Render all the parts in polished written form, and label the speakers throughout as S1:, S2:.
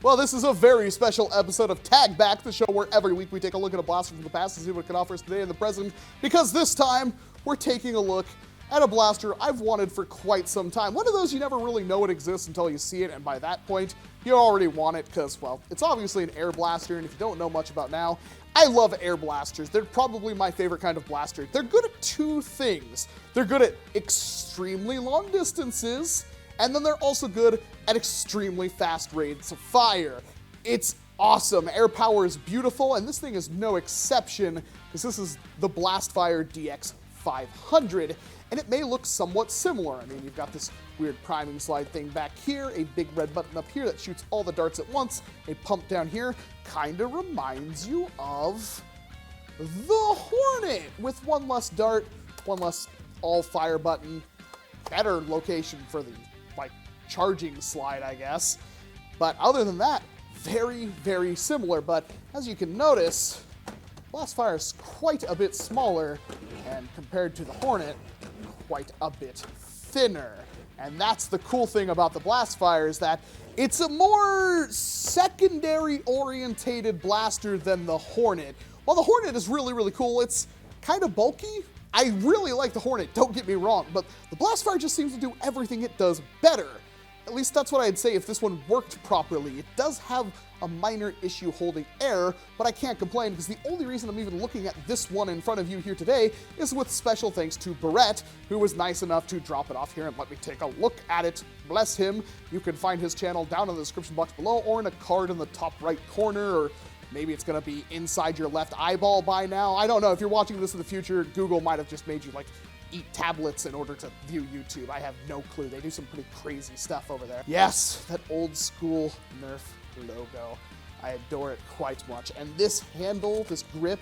S1: Well, this is a very special episode of Tag Back, the show where every week we take a look at a blaster from the past and see what it can offer us today in the present, because this time we're taking a look at a blaster I've wanted for quite some time. One of those you never really know it exists until you see it, and by that point, you already want it because, well, it's obviously an air blaster, and if you don't know much about now, I love air blasters. They're probably my favorite kind of blaster. They're good at two things. They're good at extremely long distances, and then they're also good at extremely fast rates of fire. It's awesome. Air power is beautiful, and this thing is no exception, because this is the Blastfire DX500, and it may look somewhat similar. I mean, you've got this weird priming slide thing back here, a big red button up here that shoots all the darts at once, a pump down here. Kinda reminds you of the Hornet, with one less dart, one less all-fire button, better location for the, charging slide, I guess. But other than that, very, very similar. But as you can notice, Blastfire is quite a bit smaller, and compared to the Hornet, quite a bit thinner. And that's the cool thing about the Blastfire, is that it's a more secondary-orientated blaster than the Hornet. While the Hornet is really, really cool, it's kind of bulky. I really like the Hornet, don't get me wrong, but the Blastfire just seems to do everything it does better. At least that's what I'd say if this one worked properly. It does have a minor issue holding air, but I can't complain because the only reason I'm even looking at this one in front of you here today is with special thanks to Barrett, who was nice enough to drop it off here and let me take a look at it. Bless him. You can find his channel down in the description box below or in a card in the top right corner, or maybe it's going to be inside your left eyeball by now. I don't know. If you're watching this in the future, Google might have just made you, eat tablets in order to view YouTube. I have no clue. They do some pretty crazy stuff over there. Yes, that old school Nerf logo. I adore it quite much. And this handle, this grip,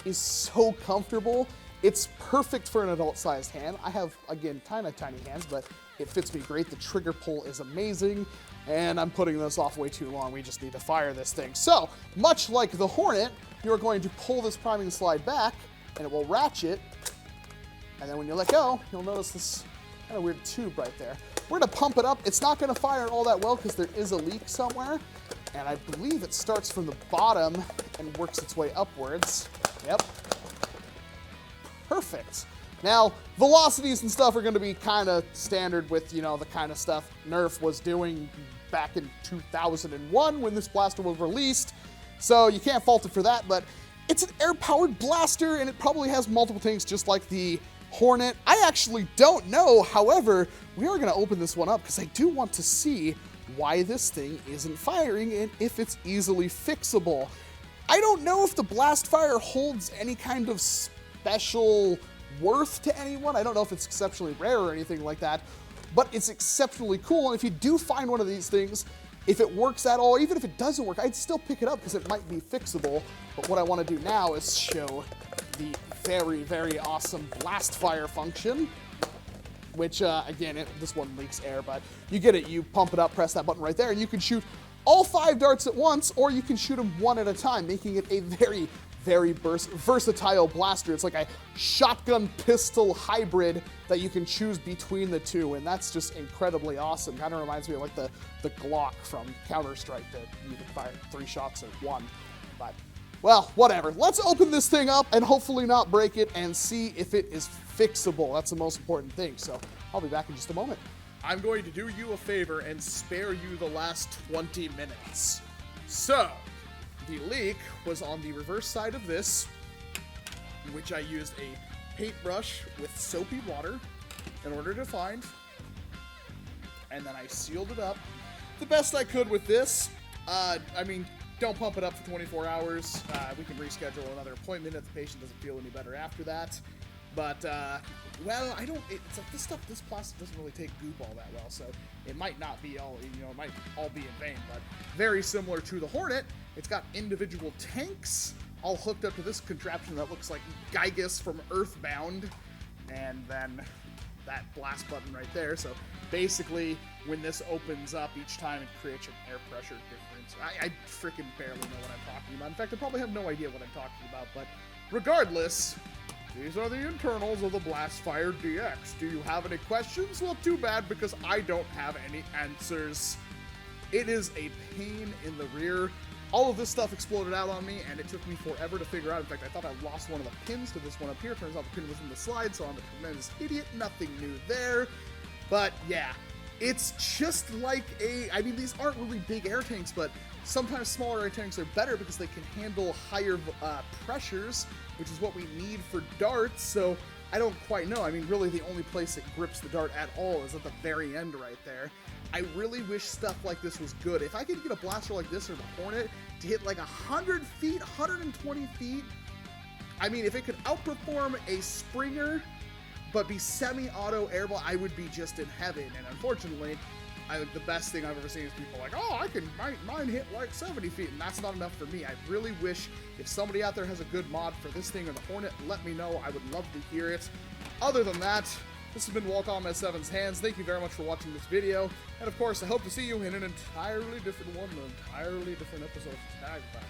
S1: is so comfortable. It's perfect for an adult-sized hand. I have, again, tiny hands, but it fits me great. The trigger pull is amazing. And I'm putting this off way too long. We just need to fire this thing. So, much like the Hornet, you're going to pull this priming slide back, and it will ratchet. And then when you let go, you'll notice this kind of weird tube right there. We're going to pump it up. It's not going to fire all that well because there is a leak somewhere. And I believe it starts from the bottom and works its way upwards. Yep. Perfect. Now, velocities and stuff are going to be kind of standard with, the kind of stuff Nerf was doing back in 2001 when this blaster was released. So you can't fault it for that, but it's an air-powered blaster, and it probably has multiple tanks just like the Hornet. I actually don't know. However, we are going to open this one up because I do want to see why this thing isn't firing and if it's easily fixable. I don't know if the Blastfire holds any kind of special worth to anyone. I don't know if it's exceptionally rare or anything like that, but it's exceptionally cool. And if you do find one of these things, if it works at all, even if it doesn't work, I'd still pick it up because it might be fixable. But what I want to do now is show the very, very awesome Blastfire function, which, again, this one leaks air, but you get it. You pump it up, press that button right there, and you can shoot all 5 darts at once, or you can shoot them one at a time, making it a very, very versatile blaster. It's like a shotgun pistol hybrid that you can choose between the two, and that's just incredibly awesome. Kind of reminds me of the Glock from Counter-Strike that you can fire 3 shots at one. But, well, whatever. Let's open this thing up and hopefully not break it and see if it is fixable. That's the most important thing, so I'll be back in just a moment. I'm going to do you a favor and spare you the last 20 minutes. So, the leak was on the reverse side of this, in which I used a paintbrush with soapy water in order to find, and then I sealed it up the best I could with this. Don't pump it up for 24 hours. We can reschedule another appointment if the patient doesn't feel any better after that. But, this plastic doesn't really take goop all that well, so it might not be all, it might all be in vain. But very similar to the Hornet, it's got individual tanks all hooked up to this contraption that looks like Gygus from Earthbound, and then that blast button right there. So basically, when this opens up each time, it creates an air pressure difference. I freaking barely know what I'm talking about. In fact, I probably have no idea what I'm talking about, but regardless, these are the internals of the Blastfire DX. Do you have any questions? Well, too bad, because I don't have any answers. It is a pain in the rear. All of this stuff exploded out on me, and it took me forever to figure out. In fact, I thought I lost one of the pins to this one up here. Turns out the pin was in the slide, so I'm a tremendous idiot. Nothing new there. But yeah, it's just like I mean, these aren't really big air tanks, but sometimes smaller air tanks are better because they can handle higher pressures, which is what we need for darts. So I don't quite know. I mean, really the only place it grips the dart at all is at the very end right there. I really wish stuff like this was good. If I could get a blaster like this or the Hornet to hit like 100 feet, 120 feet, I mean, if it could outperform a Springer but be semi-auto airball, I would be just in heaven. And unfortunately, the best thing I've ever seen is people like, oh, mine hit like 70 feet, and that's not enough for me. I really wish if somebody out there has a good mod for this thing or the Hornet, let me know. I would love to hear it. Other than that, this has been Walcom S7's Hands. Thank you very much for watching this video. And of course, I hope to see you in an entirely different one, an entirely different episode of Tag Back.